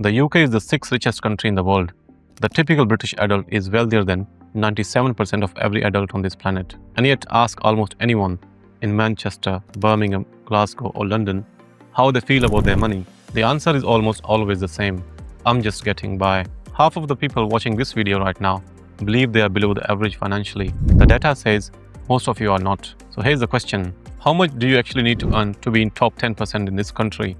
The UK is the sixth richest country in the world. The typical British adult is wealthier than 97% of every adult on this planet. And yet ask almost anyone in Manchester, Birmingham, Glasgow or London how they feel about their money. The answer is almost always the same. I'm just getting by. Half of the people watching this video right now believe they are below the average financially. The data says most of you are not. So here's the question. How much do you actually need to earn to be in top 10% in this country?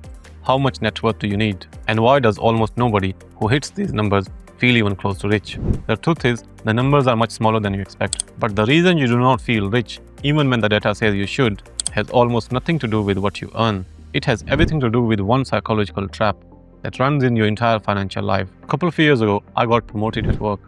How much net worth do you need? And why does almost nobody who hits these numbers feel even close to rich? The truth is, the numbers are much smaller than you expect. But the reason you do not feel rich, even when the data says you should, has almost nothing to do with what you earn. It has everything to do with one psychological trap that runs in your entire financial life. A couple of years ago, I got promoted at work.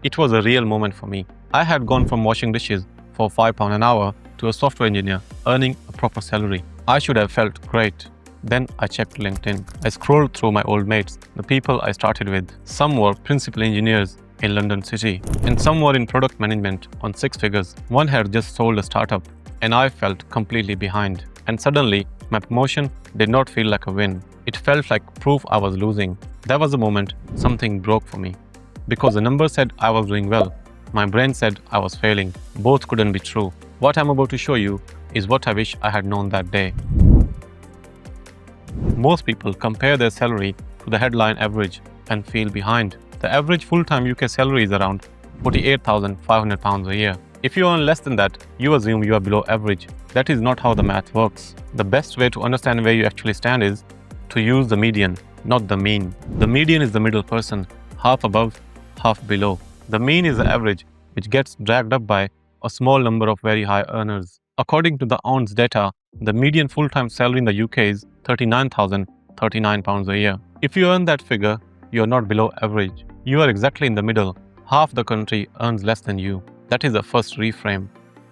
It was a real moment for me. I had gone from washing dishes for £5 an hour to a software engineer earning a proper salary. I should have felt great. Then I checked LinkedIn. I scrolled through my old mates, the people I started with. Some were principal engineers in London City, and some were in product management on six figures. One had just sold a startup, and I felt completely behind. And suddenly, my promotion did not feel like a win. It felt like proof I was losing. That was the moment something broke for me. Because the numbers said I was doing well, my brain said I was failing. Both couldn't be true. What I'm about to show you is what I wish I had known that day. Most people compare their salary to the headline average and feel behind. The average full-time UK salary is around £48,500 a year. If you earn less than that, you assume you are below average. That is not how the math works. The best way to understand where you actually stand is to use the median, not the mean. The median is the middle person, half above, half below. The mean is the average, which gets dragged up by a small number of very high earners. According to the ONS data, the median full-time salary in the UK is £39,039 a year. If you earn that figure, you are not below average. You are exactly in the middle. Half the country earns less than you. That is the first reframe.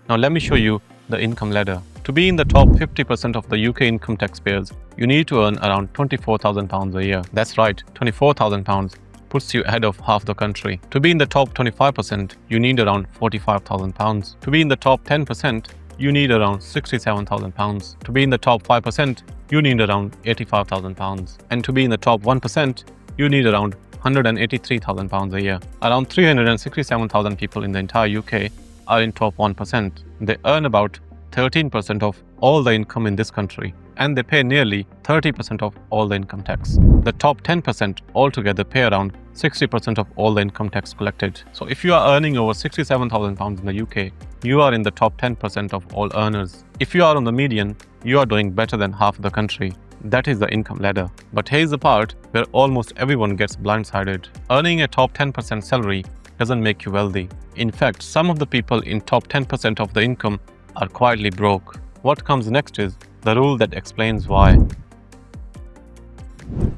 Now let me show you the income ladder. To be in the top 50% of the UK income taxpayers, you need to earn around £24,000 a year. That's right, £24,000 puts you ahead of half the country. To be in the top 25%, you need around £45,000. To be in the top 10%, you need around £67,000. To be in the top 5%, you need around £85,000. And to be in the top 1%, you need around £183,000 a year. Around 367,000 people in the entire UK are in top 1%. They earn about 13% of all the income in this country, and they pay nearly 30% of all the income tax. The top 10% altogether pay around 60% of all the income tax collected. So if you are earning over £67,000 in the UK, you are in the top 10% of all earners. If you are on the median, you are doing better than half the country. That is the income ladder. But here's the part where almost everyone gets blindsided. Earning a top 10% salary doesn't make you wealthy. In fact, some of the people in top 10% of the income are quietly broke. What comes next is the rule that explains why.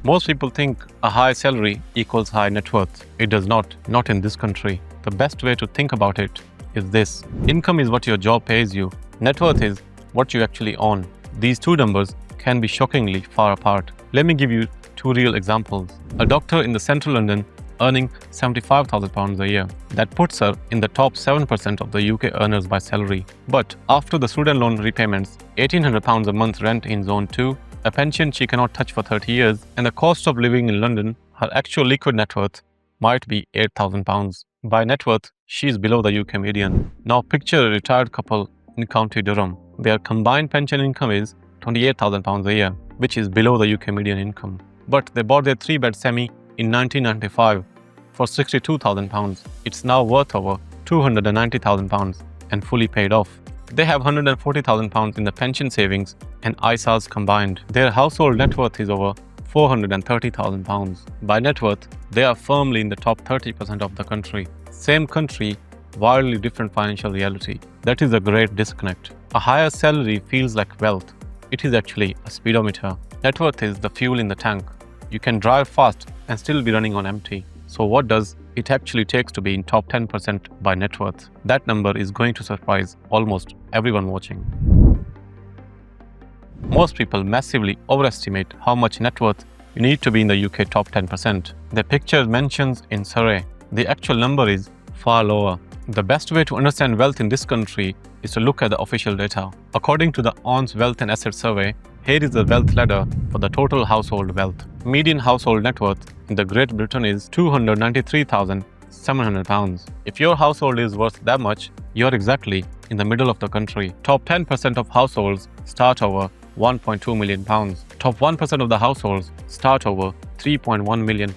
Most people think a high salary equals high net worth. It does not in this country. The best way to think about it is this. Income is what your job pays you. Net worth is what you actually own. These two numbers can be shockingly far apart. Let me give you two real examples. A doctor in the central London earning £75,000 a year. That puts her in the top 7% of the UK earners by salary. But after the student loan repayments, £1,800 a month rent in Zone 2, a pension she cannot touch for 30 years, and the cost of living in London, her actual liquid net worth might be £8,000. By net worth, she is below the UK median. Now picture a retired couple in County Durham. Their combined pension income is £28,000 a year, which is below the UK median income. But they bought their 3-bed semi in 1995 for £62,000. It's now worth over £290,000 and fully paid off. They have £140,000 in the pension savings and ISAs combined. Their household net worth is over £430,000. By net worth, they are firmly in the top 30% of the country. Same country, wildly different financial reality. That is a great disconnect. A higher salary feels like wealth. It is actually a speedometer. Net worth is the fuel in the tank. You can drive fast and still be running on empty. So what does it actually take to be in top 10% by net worth? That number is going to surprise almost everyone watching. Most people massively overestimate how much net worth you need to be in the UK top 10%. The picture mentions in Surrey. The actual number is far lower. The best way to understand wealth in this country is to look at the official data. According to the ONS Wealth and Asset Survey, here is the wealth ladder for the total household wealth. Median household net worth in the Great Britain is £293,700. If your household is worth that much, you're exactly in the middle of the country. Top 10% of households start over £1.2 million. Top 1% of the households start over £3.1 million.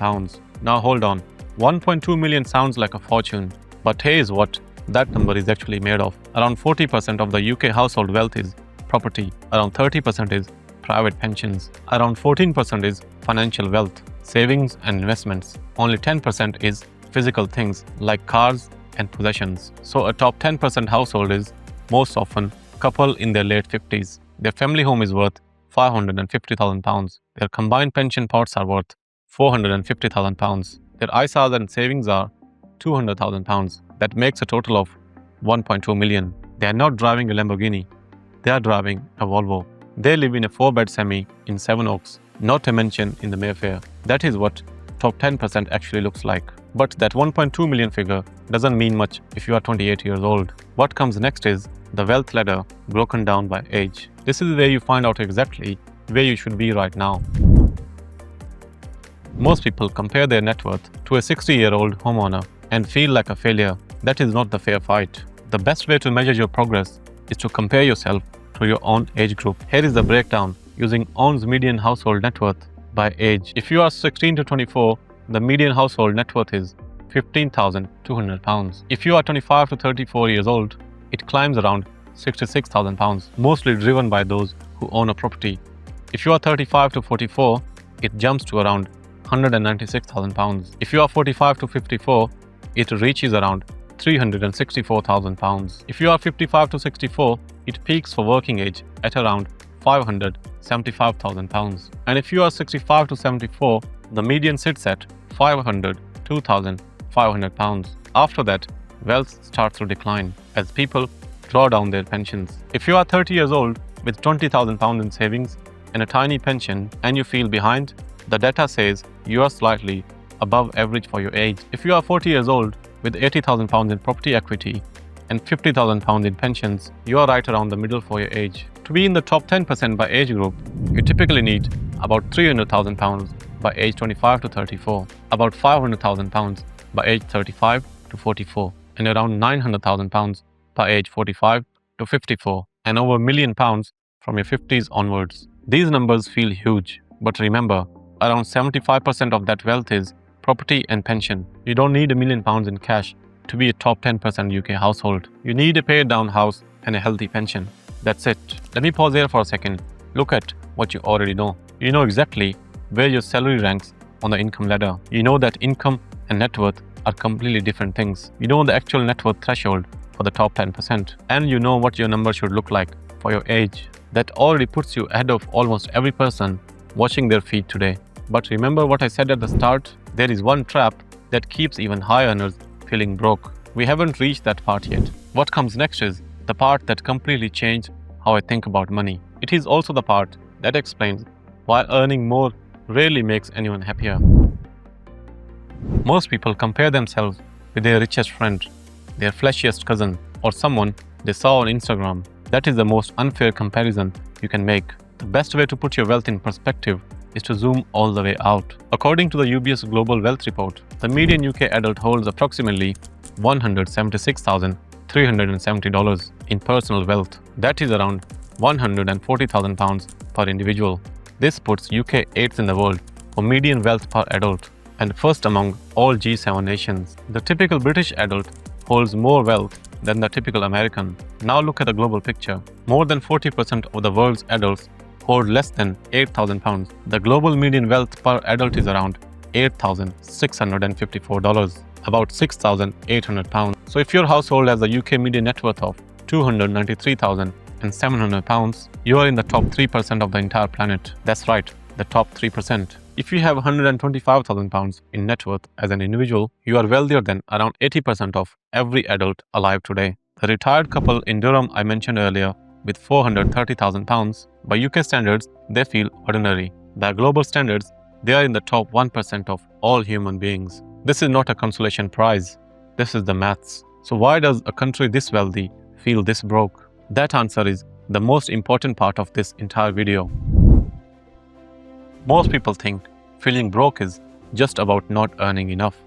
Now hold on, 1.2 million sounds like a fortune, but here's what that number is actually made of. Around 40% of the UK household wealth is property, around 30% is private pensions, around 14% is financial wealth, savings and investments, only 10% is physical things like cars and possessions. So a top 10% household is most often a couple in their late 50s. Their family home is worth £550,000. Their combined pension pots are worth £450,000. Their ISAs and savings are £200,000. That makes a total of £1.2 million. They are not driving a Lamborghini. They are driving a Volvo. They live in a 4-bed semi in Sevenoaks, not to mention in the Mayfair. That is what top 10% actually looks like. But that 1.2 million figure doesn't mean much if you are 28 years old. What comes next is the wealth ladder broken down by age. This is where you find out exactly where you should be right now. Most people compare their net worth to a 60-year-old homeowner and feel like a failure. That is not the fair fight. The best way to measure your progress is to compare yourself to your own age group. Here is the breakdown using OWN's median household net worth by age. If you are 16 to 24, the median household net worth is £15,200. If you are 25 to 34 years old, it climbs around £66,000, mostly driven by those who own a property. If you are 35 to 44, it jumps to around £196,000. If you are 45 to 54, it reaches around £364,000. If you are 55 to 64, it peaks for working age at around £575,000. And if you are 65 to 74, the median sits at £502,500. After that, wealth starts to decline as people draw down their pensions. If you are 30 years old with £20,000 in savings and a tiny pension and you feel behind, the data says you are slightly above average for your age. If you are 40 years old with £80,000 in property equity and £50,000 in pensions, you are right around the middle for your age. To be in the top 10% by age group, you typically need about £300,000 by age 25 to 34, about £500,000 by age 35 to 44, and around £900,000 by age 45 to 54, and over £1 million from your 50s onwards. These numbers feel huge, but remember, around 75% of that wealth is property and pension. You don't need £1 million in cash to be a top 10% UK household. You need a paid down house and a healthy pension. That's it. Let me pause here for a second. Look at what you already know. You know exactly where your salary ranks on the income ladder. You know that income and net worth are completely different things. You know the actual net worth threshold for the top 10%. And you know what your number should look like for your age. That already puts you ahead of almost every person watching their feed today. But remember what I said at the start? There is one trap that keeps even high earners feeling broke. We haven't reached that part yet. What comes next is the part that completely changed how I think about money. It is also the part that explains why earning more rarely makes anyone happier. Most people compare themselves with their richest friend, their flashiest cousin, or someone they saw on Instagram. That is the most unfair comparison you can make. The best way to put your wealth in perspective is to zoom all the way out. According to the UBS Global Wealth Report, the median UK adult holds approximately $176,370 in personal wealth. That is around £140,000 per individual. This puts UK 8th in the world for median wealth per adult and first among all G7 nations. The typical British adult holds more wealth than the typical American. Now look at the global picture. More than 40% of the world's adults hold less than £8,000. The global median wealth per adult is around $8,654, about £6,800. So if your household has a UK median net worth of £293,700, you are in the top 3% of the entire planet. That's right, the top 3%. If you have £125,000 in net worth as an individual, you are wealthier than around 80% of every adult alive today. The retired couple in Durham I mentioned earlier with £430,000, by UK standards, they feel ordinary. By global standards, they are in the top 1% of all human beings. This is not a consolation prize. This is the maths. So why does a country this wealthy feel this broke? That answer is the most important part of this entire video. Most people think feeling broke is just about not earning enough.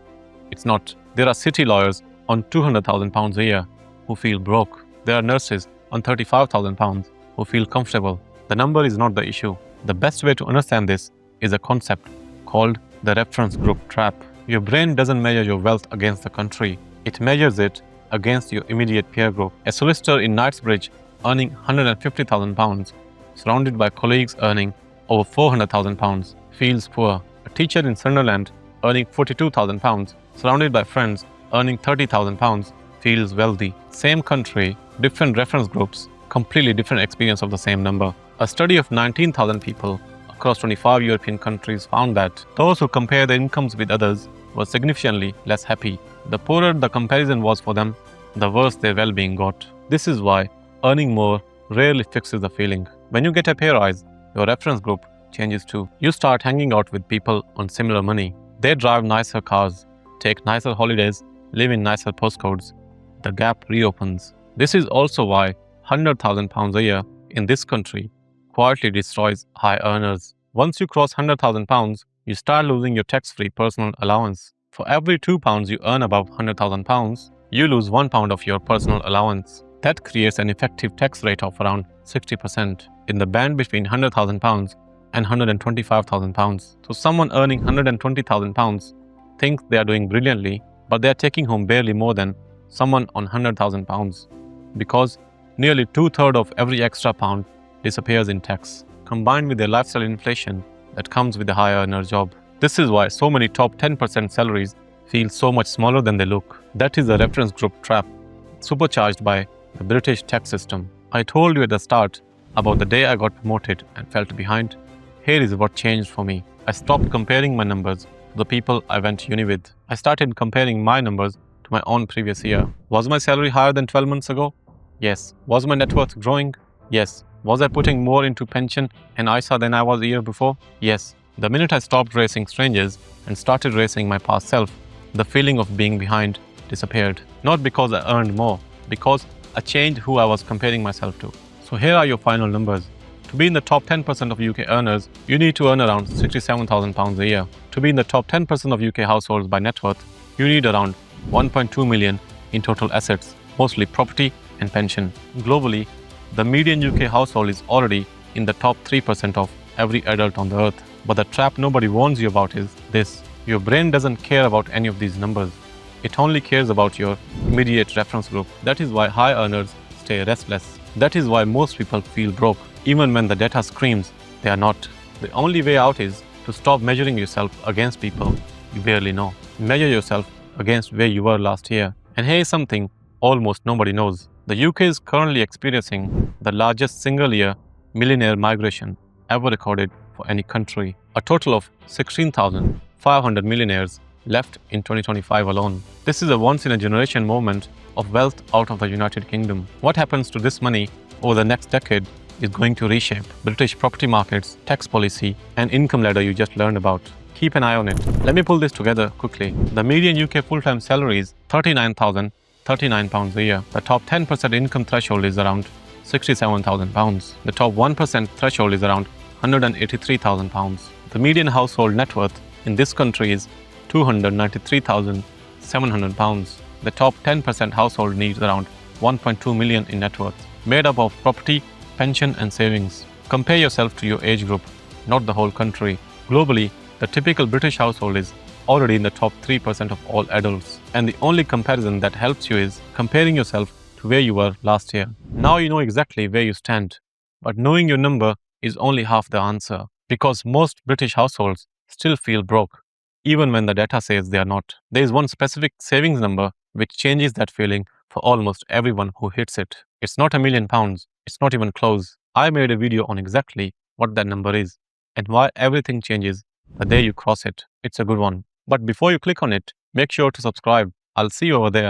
It's not. There are city lawyers on £200,000 a year who feel broke. There are nurses on £35,000 who feel comfortable. The number is not the issue. The best way to understand this is a concept called the reference group trap. Your brain doesn't measure your wealth against the country. It measures it against your immediate peer group. A solicitor in Knightsbridge earning £150,000, surrounded by colleagues earning over £400,000, feels poor. A teacher in Sunderland earning £42,000, surrounded by friends earning £30,000, feels wealthy. Same country, different reference groups, completely different experience of the same number. A study of 19,000 people across 25 European countries found that those who compare their incomes with others were significantly less happy. The poorer the comparison was for them, the worse their well-being got. This is why earning more rarely fixes the feeling. When you get a pay rise, your reference group changes too. You start hanging out with people on similar money. They drive nicer cars, take nicer holidays, live in nicer postcodes. The gap reopens. This is also why £100,000 a year in this country quietly destroys high earners. Once you cross £100,000, you start losing your tax-free personal allowance. For every £2 you earn above £100,000, you lose £1 of your personal allowance. That creates an effective tax rate of around 60% in the band between £100,000 and £125,000. So someone earning £120,000 thinks they are doing brilliantly, but they are taking home barely more than someone on £100,000 because nearly 2/3 of every extra pound disappears in tax, combined with the lifestyle inflation that comes with a high earner job. This is why so many top 10% salaries feel so much smaller than they look. That is the reference group trap, supercharged by the British tax system. I told you at the start about the day I got promoted and felt behind. Here is what changed for me. I stopped comparing my numbers to the people I went to uni with. I started comparing my numbers to my own previous year. Was my salary higher than 12 months ago? Yes. Was my net worth growing? Yes. Was I putting more into pension and ISA than I was a year before? Yes. The minute I stopped racing strangers and started racing my past self, the feeling of being behind disappeared. Not because I earned more, because I changed who I was comparing myself to. So here are your final numbers. To be in the top 10% of UK earners, you need to earn around £67,000 a year. To be in the top 10% of UK households by net worth, you need around 1.2 million in total assets, mostly property and pension. Globally, the median UK household is already in the top 3% of every adult on the earth. But the trap nobody warns you about is this. Your brain doesn't care about any of these numbers. It only cares about your immediate reference group. That is why high earners stay restless. That is why most people feel broke, even when the data screams they are not. The only way out is to stop measuring yourself against people you barely know. Measure yourself against where you were last year. And here is something almost nobody knows. The UK is currently experiencing the largest single-year millionaire migration ever recorded for any country. A total of 16,500 millionaires left in 2025 alone. This is a once-in-a-generation moment of wealth out of the United Kingdom. What happens to this money over the next decade is going to reshape British property markets, tax policy, and income ladder you just learned about. Keep an eye on it. Let me pull this together quickly. The median UK full-time salary is £39,039 a year. The top 10% income threshold is around £67,000. The top 1% threshold is around £183,000. The median household net worth in this country is £293,700. The top 10% household needs around 1.2 million in net worth, made up of property, pension and savings. Compare yourself to your age group, not the whole country. Globally, the typical British household is already in the top 3% of all adults. And the only comparison that helps you is comparing yourself to where you were last year. Now you know exactly where you stand. But knowing your number is only half the answer, because most British households still feel broke, even when the data says they are not. There is one specific savings number which changes that feeling for almost everyone who hits it. It's not £1 million. It's not even close. I made a video on exactly what that number is and why everything changes the day you cross it. It's a good one. But before you click on it, make sure to subscribe. I'll see you over there.